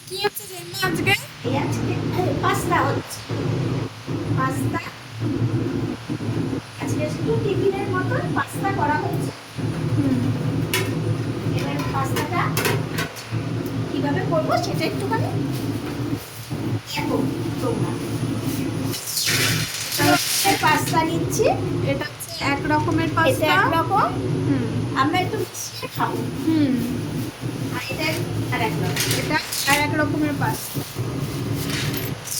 কি হচ্ছে জন্য আজকে? এই আজকে পাস্তা হচ্ছে। পাস্তা আজকে একটু টিফিনের মতন পাস্তা করা হচ্ছে। এবার পাস্তাটা কিভাবে করবো সেটা একটুখানি দেখো তোমরা। পাস্তা নিচ্ছি, এটা হচ্ছে এক রকমের এটা পাস্তা। একরকম, হুম আমরা একটু মিশিয়ে খাবো। হুম আর এটা আর এক রকম, এটা আর এক রকমের পাস্তা।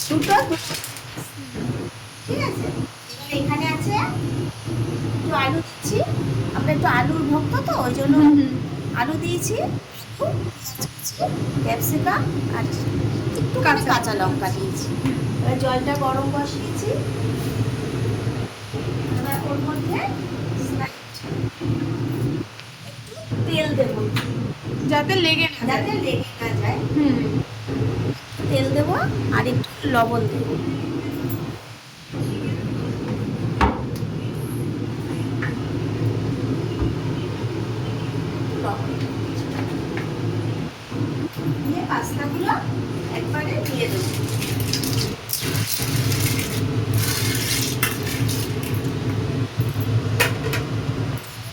দুটো দুটো। ঠিক আছে, এবার এখানে আছে একটু আলু দিচ্ছি, আমরা একটু আলুর ভক্ত তো ওই জন্য আলু দিয়েছি, ক্যাপসিকাম আর একটু কাঁচা লঙ্কা দিয়েছি। এবার জলটা গরম বসিয়েছি, এবার ওর মধ্যে একটু তেল দেবো যাতে লেগে না যায়। যাতে লেগে না যায়। হুম তেল দেবো আর একটু লবণ দেবো। লবণ দিয়ে পাস্তাগুলো একবারে দিয়ে দেবো।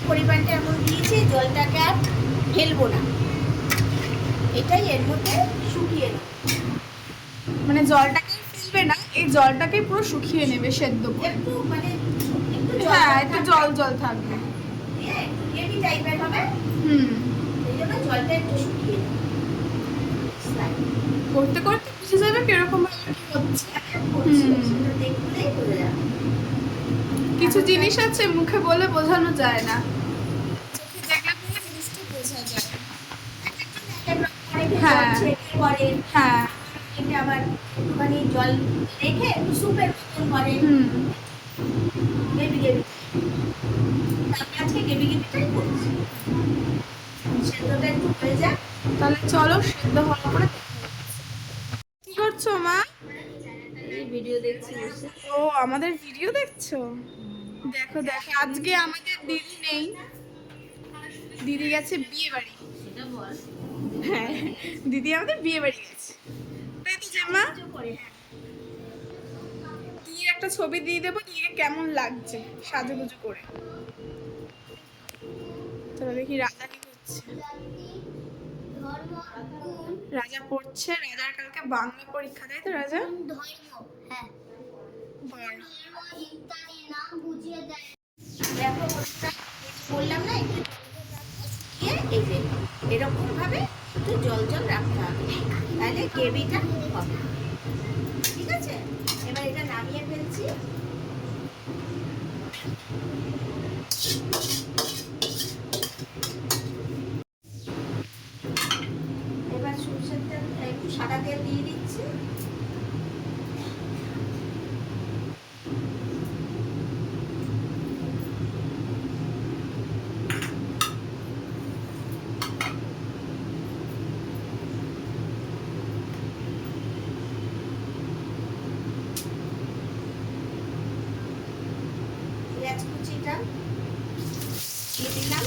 পরিমাণটা এমন দিয়েছি, জলটাকে আর ফেলবো না, এটাই এর মধ্যে শুকিয়ে নেবো। মানে জলটাকে ফেলবে না, এই জলটাকে পুরো শুকিয়ে নেবে সেদ্ধ করে। একটু মানে একটু হ্যাঁ একটু জল জল থাকবে। গ্রেভি টাইপের হবে, হুম এই জন্য জলটা একটু শুকিয়ে নেবো। করতে করতে বুঝে যাবে কিরকম ভাবে কি হচ্ছে। সেটা দেখলেই বোঝা যাবে। কিছু জিনিস আছে মুখে বলে বোঝানো যায় না, চোখে দেখলে পরে জিনিসটা বোঝা যায়। অনেকে হ্যাঁ জল ছেঁকে করে, হ্যাঁ এটা আবার একটুখানি জল রেখে একটু স্যুপের মতন করে, হুম গ্রেভি গ্রেভি। আমি আজকে গ্রেভি গ্রেভিটাই করছি, সেদ্ধটা একটু হয়ে যায়। তাহলে চলো সেদ্ধ হওয়ার পরে কি করছো মা? এই ভিডিও দেখছি বসে। ও আমাদের ভিডিও দেখছো? দেখো দেখো আজকে আমাদের দিদি নেই, দিদি গেছে বিয়ে বাড়ি। সেটা বল। হ্যাঁ দিদি আমাদের বিয়ে বাড়ি গেছে, তাই তো জামা। দিদির একটা ছবি দিয়ে দেবো, দিদিকে কেমন লাগছে সাজুগুজু করে। চলো দেখি রাজা কি করছে। রাজা পড়ছে, রাজার কালকে বাংলা পরীক্ষা, তাই তো রাজা? হ্যাঁ, বল। দেখো বললাম না একটু শুকিয়ে এই যে এরকম ভাবে একটু জল জল রাখতে হবে, তাহলে গ্রেভিটা হবে। ঠিক আছে, এবার এটা নামিয়ে ফেলছি। এবার সরষের তেল একটু সাদা তেল দিয়ে দিচ্ছি। পেঁয়াজ কুচিটা দিয়ে দিলাম।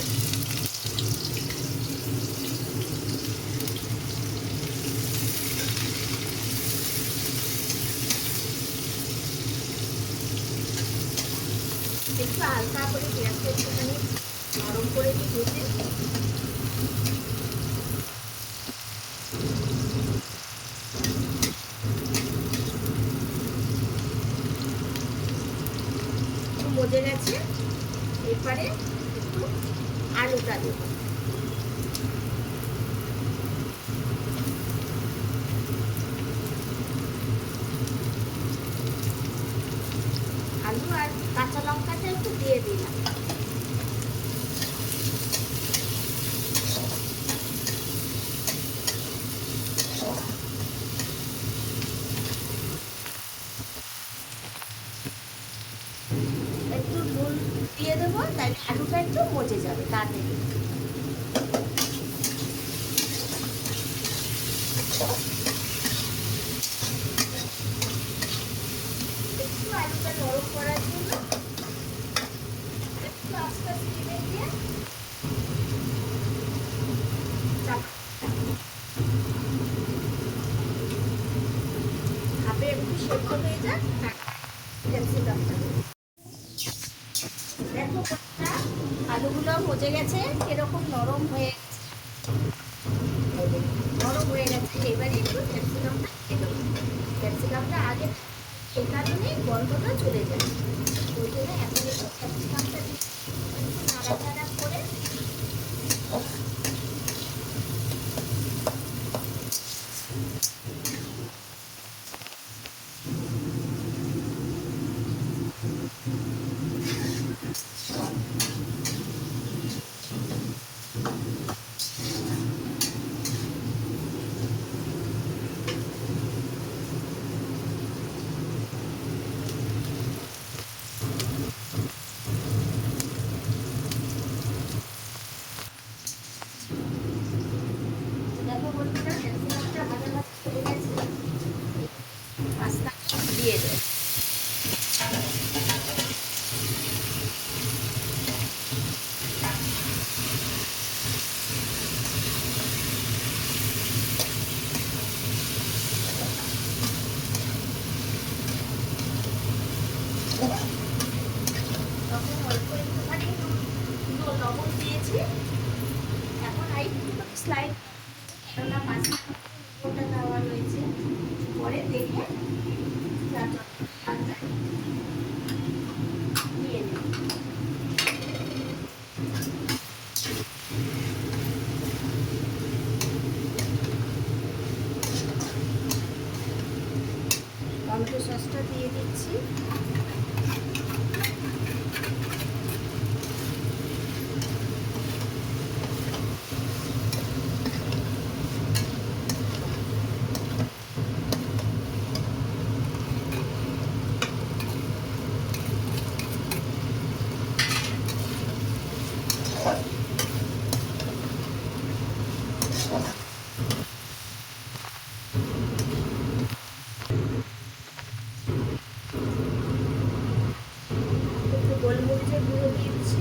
একটু হালকা করে পেঁয়াজটা একটুখানি নরম করে নিই ভেজে। একটু মজে গেছে, এরপরে একটু আলুটা দেবো। আলু আর কাঁচা লঙ্কাটা একটু দিয়ে দিলাম। একটু নুন দিয়ে দেবো, তাহলে আলুটা একটু মজে যাবে তাড়াতাড়ি। একটু আলুটা নরম করার জন্য একটু আস্তে আস্তে দিয়ে চাপা। ভাপে একটু সেদ্ধ হয়ে যাক, ক্যাপসিকামটা দেবো। দেখো বন্ধুরা, আলুগুলো মজে গেছে, এরকম নরম হয়ে নরম হয়ে গেছে। এবারে একটু ক্যাপসিকামটা দিয়ে দেবো। ক্যাপসিকামটা আগে এই কারণে গন্ধটা চলে যায়, ওই জন্য এখন একটু ক্যাপসিকামটা দিয়ে একটু নাড়াচাড়া করে দেখো বন্ধুরা, ক্যাপসিকামটা ভাজা ভাজা হয়ে গেছে, পাস্তাটা দিয়ে দেবো। তখন অল্প একটুখানি লবণ দিয়েছি, এখন আর একটু স্লাইড, কেননা পাস্তা দেওয়া রয়েছে, পরে দেখে যা যা নিয়ে নেব। টমেটো সসটা দিয়ে দিচ্ছি। একটু গোলমরিচের গুঁড়ো দিচ্ছি।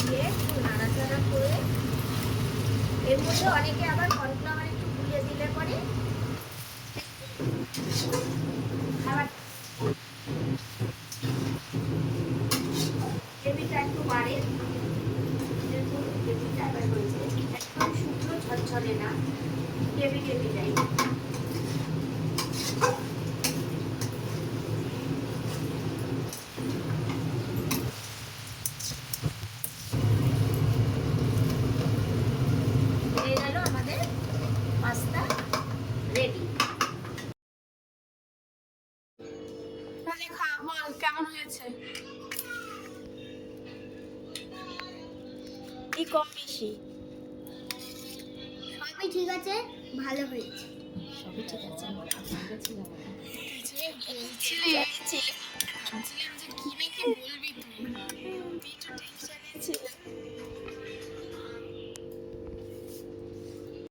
দিয়ে একটু নাড়াচাড়া করে এর মধ্যে অনেকে আবার কর্নফ্লাওয়ার একটু গুলিয়ে দিলে পরে খাবার গ্রেভিটা একটু বাড়ে। যেরকম গ্রেভিটা আবার হয়েছে, একদম শুকনো ঝরঝরে না, গ্রেভি গ্রেভি টাইপ। হয়ে গেল আমাদের পাস্তা রেডি। তাহলে খা, বল কেমন হয়েছে? কি কম বেশি? সবই ঠিক আছে, ভালো হয়েছে। সবই ঠিক আছে। যে বলছিলে